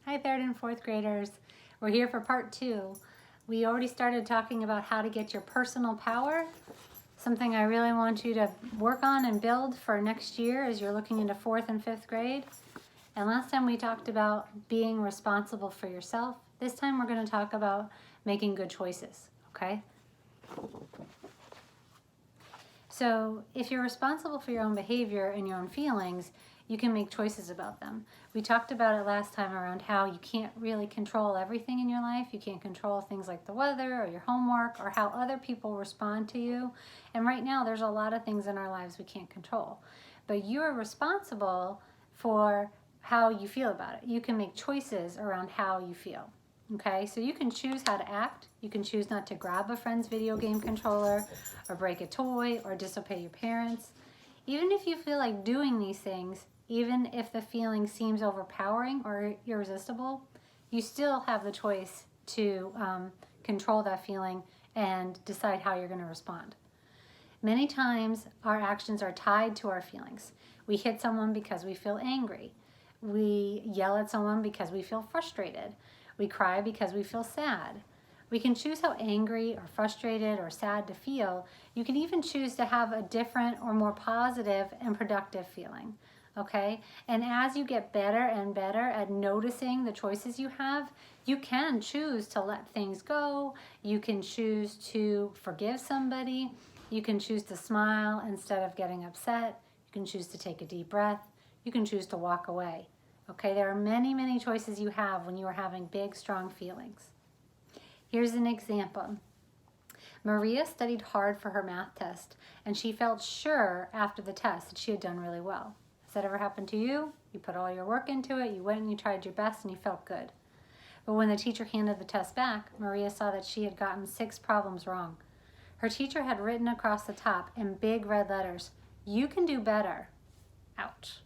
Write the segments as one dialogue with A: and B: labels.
A: Hi, third and fourth graders. We're here for part 2. We already started talking about how to get your personal power, something I really want you to work on and build for next year as you're looking into 4th and 5th grade. And last time we talked about being responsible for yourself. This time we're going to talk about making good choices, okay? So if you're responsible for your own behavior and your own feelings, you can make choices about them. We talked about it last time around how you can't really control everything in your life. You can't control things like the weather or your homework or how other people respond to you. And right now there's a lot of things in our lives we can't control. But you're responsible for how you feel about it. You can make choices around how you feel. Okay, so you can choose how to act. You can choose not to grab a friend's video game controller or break a toy or disobey your parents. Even if you feel like doing these things, even if the feeling seems overpowering or irresistible, you still have the choice to control that feeling and decide how you're going to respond. Many times our actions are tied to our feelings. We hit someone because we feel angry. We yell at someone because we feel frustrated. We cry because we feel sad. We can choose how angry or frustrated or sad to feel. You can even choose to have a different or more positive and productive feeling, okay? And as you get better and better at noticing the choices you have, you can choose to let things go. You can choose to forgive somebody. You can choose to smile instead of getting upset. You can choose to take a deep breath. You can choose to walk away. Okay, there are many, many choices you have when you are having big, strong feelings. Here's an example. Maria studied hard for her math test, and she felt sure after the test that she had done really well. Has that ever happened to you? You put all your work into it, you went and you tried your best, and you felt good. But when the teacher handed the test back, Maria saw that she had gotten 6 problems wrong. Her teacher had written across the top in big red letters, "You can do better." Ouch.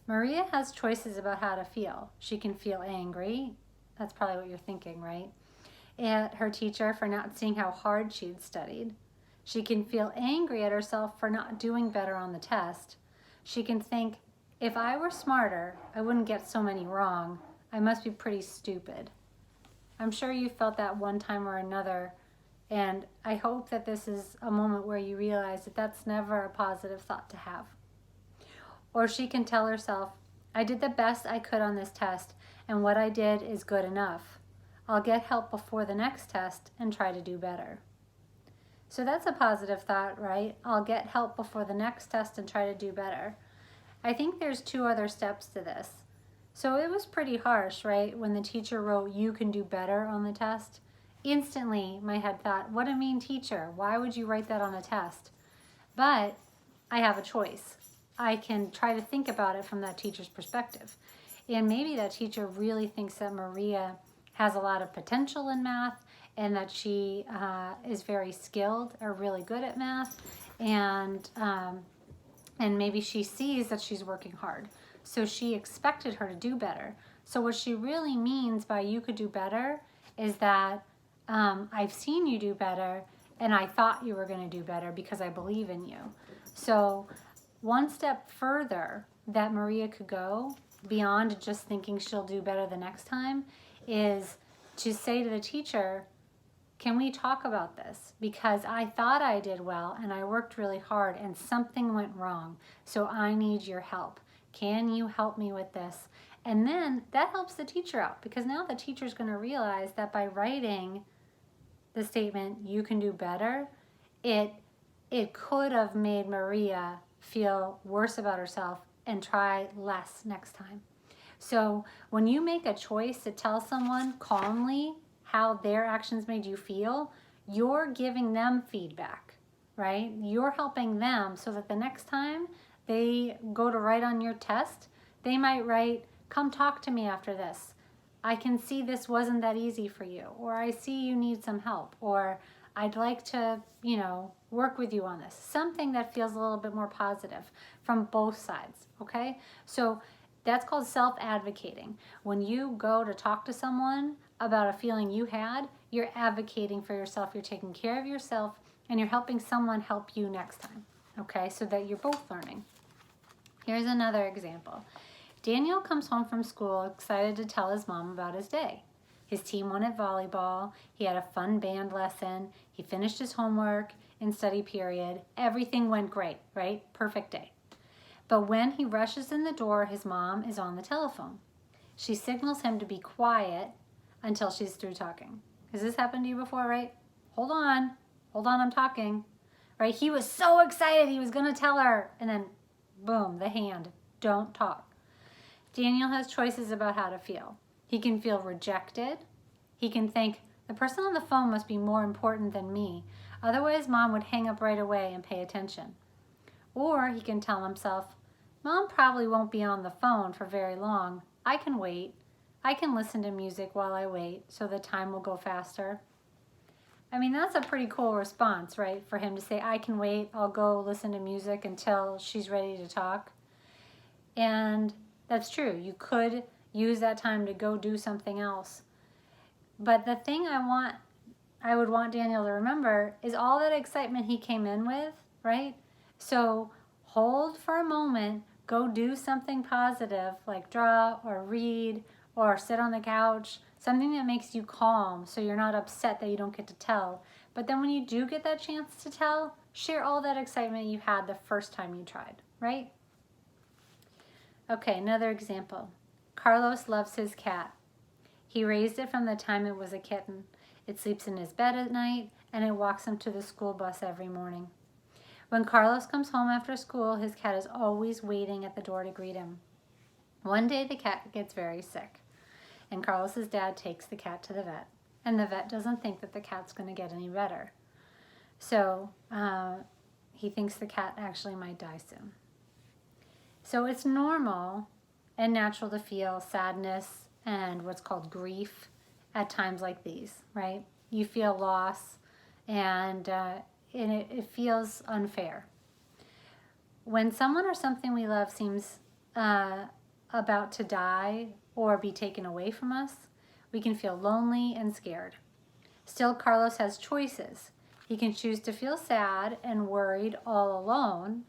A: Maria has choices about how to feel. She can feel angry. That's probably what you're thinking, right? At her teacher for not seeing how hard she'd studied. She can feel angry at herself for not doing better on the test. She can think, if I were smarter, I wouldn't get so many wrong. I must be pretty stupid. I'm sure you felt that one time or another, and I hope that this is a moment where you realize that that's never a positive thought to have. Or she can tell herself, I did the best I could on this test, and what I did is good enough. I'll get help before the next test and try to do better. So that's a positive thought, right? I'll get help before the next test and try to do better. I think there's 2 other steps to this. So it was pretty harsh, right? When the teacher wrote, "You can do better" on the test. Instantly, my head thought, what a mean teacher. Why would you write that on a test? But I have a choice. I can try to think about it from that teacher's perspective. And maybe that teacher really thinks that Maria has a lot of potential in math and that she is very skilled or really good at math, and maybe she sees that she's working hard. So she expected her to do better. So what she really means by "you could do better" is that I've seen you do better and I thought you were going to do better because I believe in you. So one step further that Maria could go beyond just thinking she'll do better the next time is to say to the teacher, can we talk about this? Because I thought I did well and I worked really hard and something went wrong. So I need your help. Can you help me with this? And then that helps the teacher out, because now the teacher's going to realize that by writing the statement, "You can do better," it could have made Maria feel worse about herself and try less next time. So when you make a choice to tell someone calmly how their actions made you feel, you're giving them feedback, right? You're helping them so that the next time they go to write on your test, they might write, "Come talk to me after this. I can see this wasn't that easy for you," or "I see you need some help," or "I'd like to, work with you on this." Something that feels a little bit more positive from both sides, okay? So that's called self-advocating. When you go to talk to someone about a feeling you had, you're advocating for yourself, you're taking care of yourself, and you're helping someone help you next time, okay? So that you're both learning. Here's another example. Daniel comes home from school excited to tell his mom about his day. His team won at volleyball, he had a fun band lesson, he finished his homework in study period. Everything went great, right? Perfect day. But when he rushes in the door, his mom is on the telephone. She signals him to be quiet until she's through talking. Has this happened to you before, right? Hold on, I'm talking. Right? He was so excited he was going to tell her, and then boom, the hand, don't talk. Daniel has choices about how to feel. He can feel rejected. He can think, the person on the phone must be more important than me. Otherwise, mom would hang up right away and pay attention. Or he can tell himself, mom probably won't be on the phone for very long. I can wait. I can listen to music while I wait so the time will go faster. I mean, that's a pretty cool response, right? For him to say, I can wait. I'll go listen to music until she's ready to talk. And that's true. You could use that time to go do something else. But the thing I would want Daniel to remember is all that excitement he came in with, right? So hold for a moment, go do something positive like draw or read or sit on the couch, something that makes you calm so you're not upset that you don't get to tell. But then when you do get that chance to tell, share all that excitement you had the first time you tried, right? Okay, another example. Carlos loves his cat. He raised it from the time it was a kitten. It sleeps in his bed at night, and it walks him to the school bus every morning. When Carlos comes home after school, his cat is always waiting at the door to greet him. One day the cat gets very sick, and Carlos's dad takes the cat to the vet, and the vet doesn't think that the cat's going to get any better. So he thinks the cat actually might die soon. So it's normal and natural to feel sadness and what's called grief at times like these, right? You feel loss and it feels unfair. When someone or something we love seems about to die or be taken away from us, we can feel lonely and scared. Still, Carlos has choices. He can choose to feel sad and worried all alone,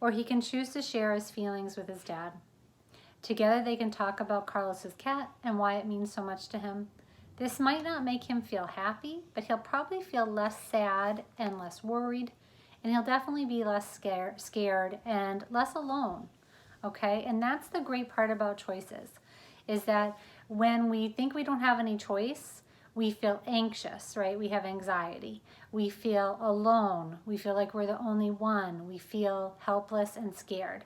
A: or he can choose to share his feelings with his dad. Together they can talk about Carlos's cat and why it means so much to him. This might not make him feel happy, but he'll probably feel less sad and less worried, and he'll definitely be less scared and less alone, okay? And that's the great part about choices, is that when we think we don't have any choice, we feel anxious, right? We have anxiety. We feel alone. We feel like we're the only one. We feel helpless and scared.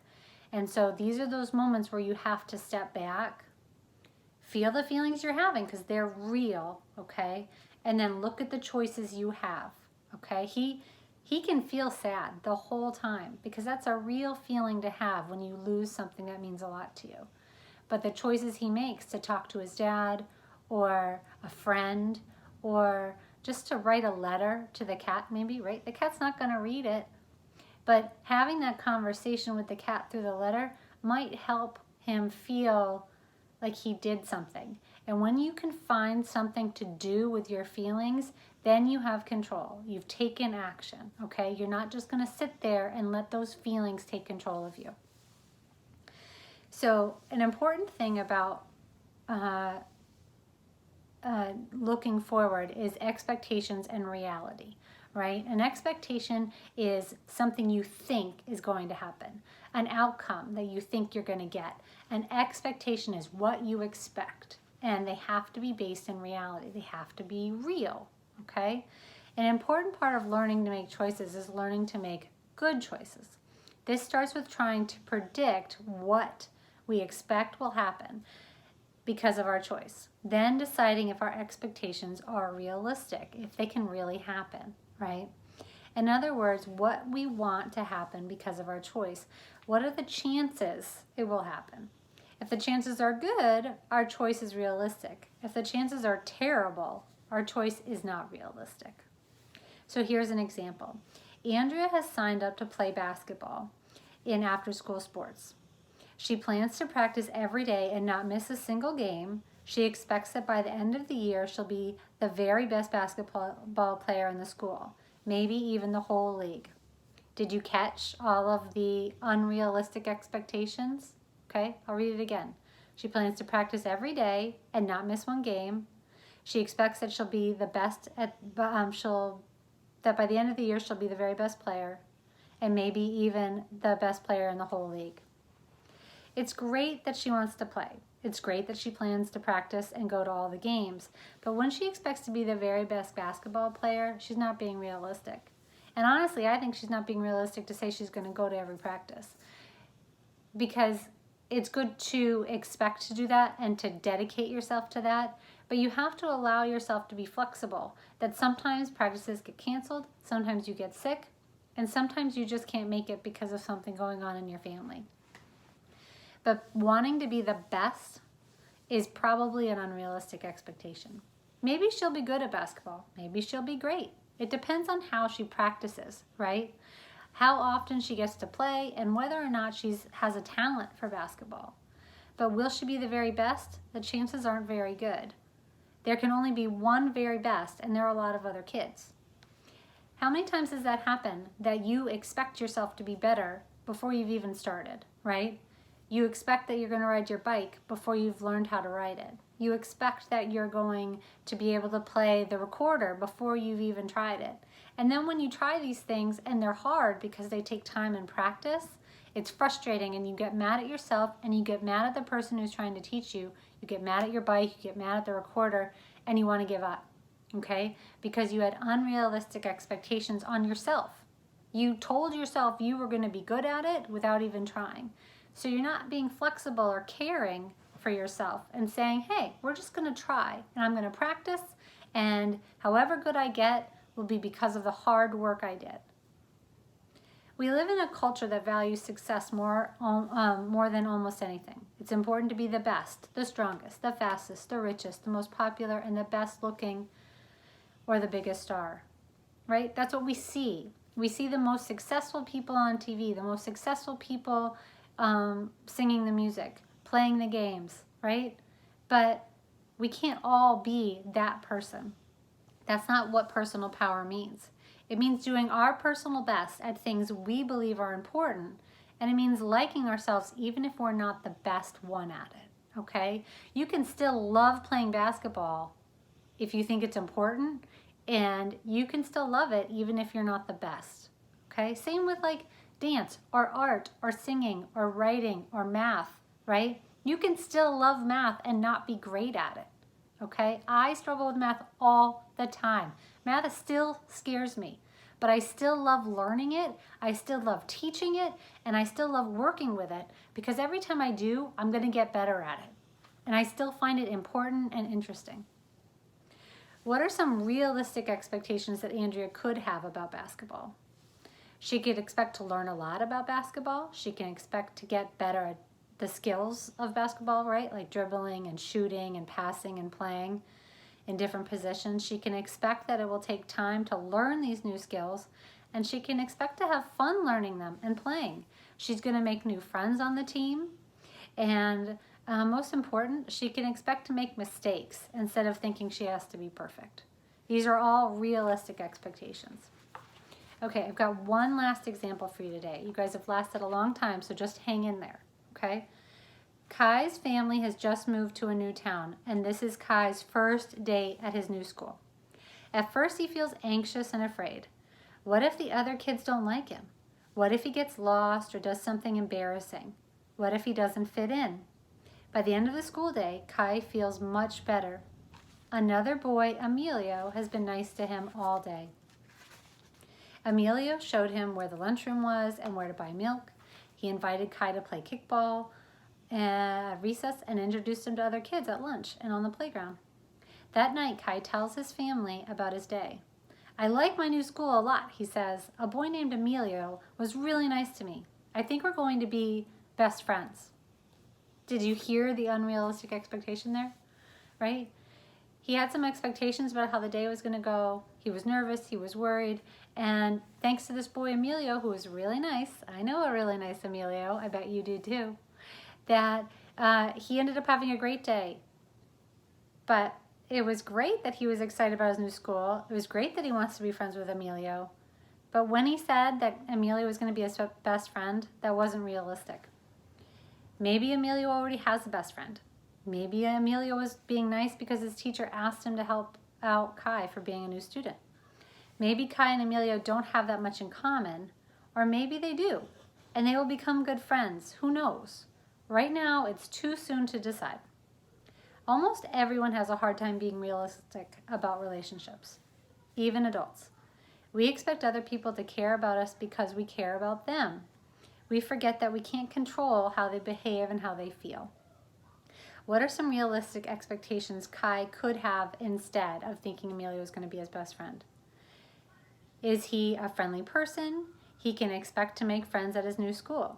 A: And so these are those moments where you have to step back, feel the feelings you're having because they're real, okay? And then look at the choices you have, okay? He can feel sad the whole time because that's a real feeling to have when you lose something that means a lot to you. But the choices he makes to talk to his dad or a friend or just to write a letter to the cat maybe, right? The cat's not going to read it. But having that conversation with the cat through the letter might help him feel like he did something. And when you can find something to do with your feelings, then you have control. You've taken action, okay? You're not just going to sit there and let those feelings take control of you. So an important thing about looking forward is expectations and reality, right? An expectation is something you think is going to happen, an outcome that you think you're going to get. An expectation is what you expect, and they have to be based in reality. They have to be real, okay? An important part of learning to make choices is learning to make good choices. This starts with trying to predict what we expect will happen because of our choice. Then deciding if our expectations are realistic, if they can really happen, right? In other words, what we want to happen because of our choice. What are the chances it will happen? If the chances are good, our choice is realistic. If the chances are terrible, our choice is not realistic. So here's an example. Andrea has signed up to play basketball in after-school sports. She plans to practice every day and not miss a single game. She expects that by the end of the year, she'll be the very best basketball player in the school, maybe even the whole league. Did you catch all of the unrealistic expectations? Okay, I'll read it again. She plans to practice every day and not miss one game. She expects that she'll be the best at, that by the end of the year she'll be the very best player, and maybe even the best player in the whole league. It's great that she wants to play. It's great that she plans to practice and go to all the games. But when she expects to be the very best basketball player, she's not being realistic. And honestly, I think she's not being realistic to say she's going to go to every practice. Because it's good to expect to do that and to dedicate yourself to that. But you have to allow yourself to be flexible. That sometimes practices get canceled, sometimes you get sick, and sometimes you just can't make it because of something going on in your family. But wanting to be the best is probably an unrealistic expectation. Maybe she'll be good at basketball. Maybe she'll be great. It depends on how she practices, right? How often she gets to play and whether or not she has a talent for basketball. But will she be the very best? The chances aren't very good. There can only be one very best, and there are a lot of other kids. How many times does that happen, that you expect yourself to be better before you've even started, right? You expect that you're going to ride your bike before you've learned how to ride it. You expect that you're going to be able to play the recorder before you've even tried it. And then when you try these things and they're hard because they take time and practice, it's frustrating and you get mad at yourself and you get mad at the person who's trying to teach you. You get mad at your bike, you get mad at the recorder, and you want to give up, okay? Because you had unrealistic expectations on yourself. You told yourself you were going to be good at it without even trying. So you're not being flexible or caring for yourself and saying, hey, we're just going to try and I'm going to practice, and however good I get will be because of the hard work I did. We live in a culture that values success more than almost anything. It's important to be the best, the strongest, the fastest, the richest, the most popular, and the best looking, or the biggest star, right? That's what we see. We see the most successful people on TV, the most successful people singing the music, playing the games, right? But we can't all be that person. That's not what personal power means. It means doing our personal best at things we believe are important, and it means liking ourselves even if we're not the best one at it, okay? You can still love playing basketball if you think it's important, and you can still love it even if you're not the best, okay? Same with like dance or art or singing or writing or math, right? You can still love math and not be great at it, okay? I struggle with math all the time. Math still scares me, but I still love learning it, I still love teaching it, and I still love working with it because every time I do, I'm going to get better at it. And I still find it important and interesting. What are some realistic expectations that Andrea could have about basketball? She could expect to learn a lot about basketball. She can expect to get better at the skills of basketball, right? Like dribbling and shooting and passing and playing in different positions. She can expect that it will take time to learn these new skills, and she can expect to have fun learning them and playing. She's going to make new friends on the team, and most important, she can expect to make mistakes instead of thinking she has to be perfect. These are all realistic expectations. Okay, I've got one last example for you today. You guys have lasted a long time, so just hang in there, okay? Kai's family has just moved to a new town, and this is Kai's first day at his new school. At first, he feels anxious and afraid. What if the other kids don't like him? What if he gets lost or does something embarrassing? What if he doesn't fit in? By the end of the school day, Kai feels much better. Another boy, Emilio, has been nice to him all day. Emilio showed him where the lunchroom was and where to buy milk. He invited Kai to play kickball at recess and introduced him to other kids at lunch and on the playground. That night, Kai tells his family about his day. I like my new school a lot, he says. A boy named Emilio was really nice to me. I think we're going to be best friends. Did you hear the unrealistic expectation there? Right? He had some expectations about how the day was going to go. He was nervous, he was worried, and thanks to this boy Emilio, who was really nice, I know a really nice Emilio, I bet you do too, that he ended up having a great day. But it was great that he was excited about his new school. It was great that he wants to be friends with Emilio. But when he said that Emilio was going to be his best friend, that wasn't realistic. Maybe Emilio already has a best friend. Maybe Emilio was being nice because his teacher asked him to help out Kai for being a new student. Maybe Kai and Emilio don't have that much in common, or maybe they do, and they will become good friends. Who knows? Right now, it's too soon to decide. Almost everyone has a hard time being realistic about relationships, even adults. We expect other people to care about us because we care about them. We forget that we can't control how they behave and how they feel. What are some realistic expectations Kai could have instead of thinking Emilio is going to be his best friend? Is he a friendly person? He can expect to make friends at his new school.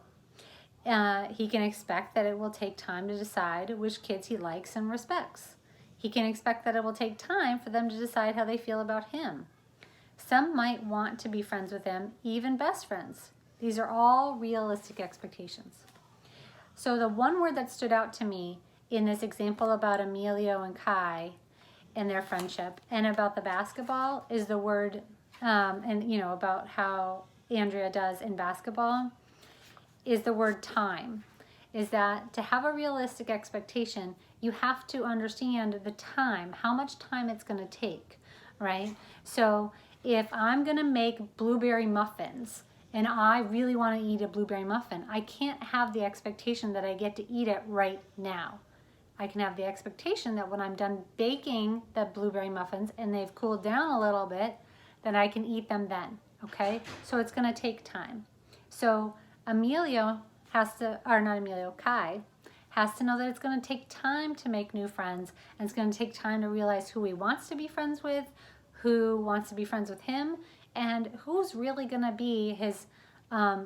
A: He can expect that it will take time to decide which kids he likes and respects. He can expect that it will take time for them to decide how they feel about him. Some might want to be friends with him, even best friends. These are all realistic expectations. So the one word that stood out to me in this example about Emilio and Kai and their friendship and about the basketball is the word, about how Andrea does in basketball, is the word time. Is that to have a realistic expectation, you have to understand the time, how much time it's going to take, right? So if I'm going to make blueberry muffins and I really want to eat a blueberry muffin, I can't have the expectation that I get to eat it right now. I can have the expectation that when I'm done baking the blueberry muffins and they've cooled down a little bit, then I can eat them then, okay? So it's going to take time. So Kai has to know that it's going to take time to make new friends, and it's going to take time to realize who he wants to be friends with, who wants to be friends with him, and who's really going to be his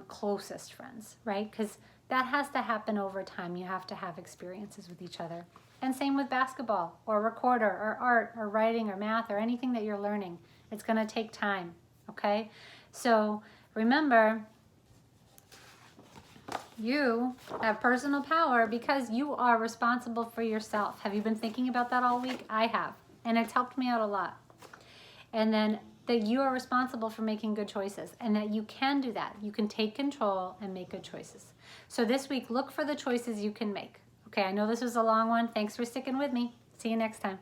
A: closest friends, right? Because that has to happen over time. You have to have experiences with each other. And same with basketball or recorder or art or writing or math or anything that you're learning. It's going to take time, okay? So remember, you have personal power because you are responsible for yourself. Have you been thinking about that all week? I have, and it's helped me out a lot. And then that you are responsible for making good choices and that you can do that. You can take control and make good choices. So this week, look for the choices you can make. Okay, I know this was a long one. Thanks for sticking with me. See you next time.